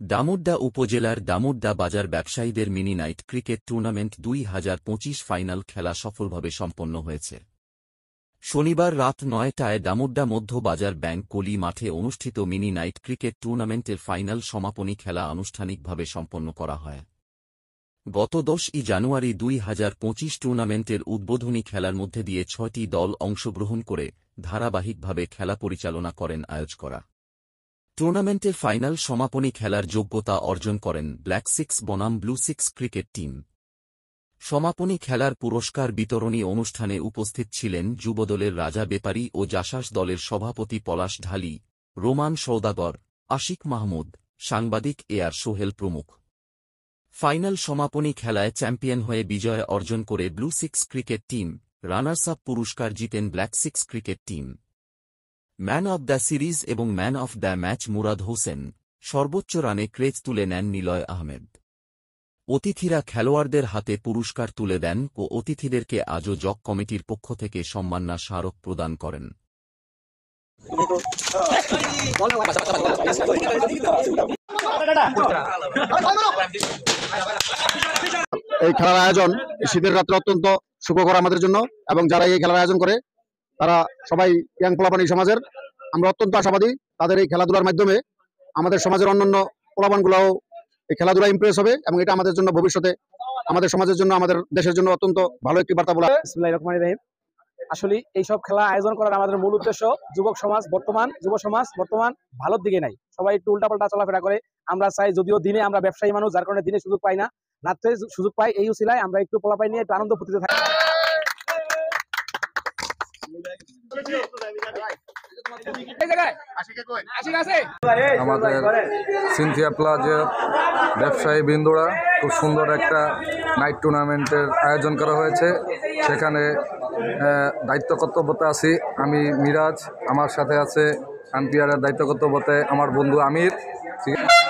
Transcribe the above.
দামুড়্যা উপজেলার দামুড়্যা বাজার ব্যবসায়ীদের mini night cricket tournament ২০২৫ final খেলা সফলভাবে সম্পন্ন হয়েছে। শনিবার রাত ৯টায় দামুড়্যা মধ্য বাজার ব্যাংক কলি মাঠে অনুষ্ঠিত মিনি নাইট ক্রিকেট টুর্নামেন্টের ফাইনাল সমাপনী খেলা আনুষ্ঠানিকভাবে সম্পন্ন করা হয়। গত ১০ই জানুয়ারি ২০২৫ টুর্নামেন্টের উদ্বোধনী খেলার মধ্যে দিয়ে ৬টি দল অংশগ্রহণ করে ধারাবাহিকভাবে খেলা পরিচালনা করেন আয়োজকরা। টুর্নামেন্টের ফাইনাল সমাপনী খেলার যোগ্যতা অর্জন করেন ব্ল্যাক সিক্স বনাম ব্লু সিক্স ক্রিকেট টিম। সমাপনী খেলার পুরস্কার বিতরণী অনুষ্ঠানে উপস্থিত ছিলেন যুবদলের রাজা বেপারী ও জাসাস দলের সভাপতি পলাশ ঢালি, রোমান সওদাগর, আশিক মাহমুদ, সাংবাদিক এআর সোহেল প্রমুখ। ফাইনাল সমাপনী খেলায় চ্যাম্পিয়ন হয়ে বিজয় অর্জন করে blue six cricket team, runners up পুরস্কার জিতেন black six cricket team. Man of the series এবং man of the match Murad Hossain, সর্বোচ্চ রানে ক্রেজ তুলে নেন নিলয় আহমেদ। অতিথিরা খেলোয়াড়দের হাতে পুরস্কার তুলে দেন ও অতিথিদেরকে আয়োজক কমিটির পক্ষ থেকে সম্মাননা স্মারক প্রদান করেন। এই খেলার আয়োজন শীতের রাত্রে অত্যন্ত সুখকর আমাদের জন্য, এবং যারা এই খেলার আয়োজন করে তারা সবাই ইয়াং পোলাপান এই সমাজের। আমরা অত্যন্ত আশাবাদী তাদের এই খেলাধুলার মাধ্যমে আমাদের সমাজের অন্যান্য পোলাপানগুলোও এই খেলাধুলা ইমপ্রেস হবে, এবং এটা আমাদের জন্য ভবিষ্যতে আমাদের সমাজের জন্য আমাদের দেশের জন্য অত্যন্ত ভালো একটি বার্তা বলা। বিসমিল্লাহির রহমানির রহিম। আসলে এইসব খেলা আয়োজন করার আমাদের মূল উদ্দেশ্য যুব সমাজ বর্তমান ভালোর দিকে নাই, সবাই একটু উল্টাপাল্টা চলাফেরা করে। আমরা চাই, যদিও দিনে আমরা ব্যবসায়ী মানুষ, যার কারণে দিনে সুযোগ পাই না, রাত্রে সুযোগ পাই, এই উসিলায় আমরা একটু পোলাপাই নিয়ে একটু আনন্দ ফুর্তিতে থাকি। আমাদের সিনথিয়া প্লাজা ব্যবসায়ী বৃন্দরা খুব সুন্দর একটা নাইট টুর্নামেন্টের আয়োজন করা হয়েছে। সেখানে দায়িত্ব কর্তব্যতে আছি আমি মিরাজ, আমার সাথে আছে আম্পায়ারের দায়িত্ব কর্তব্যতে আমার বন্ধু আমির। ঠিক আছে।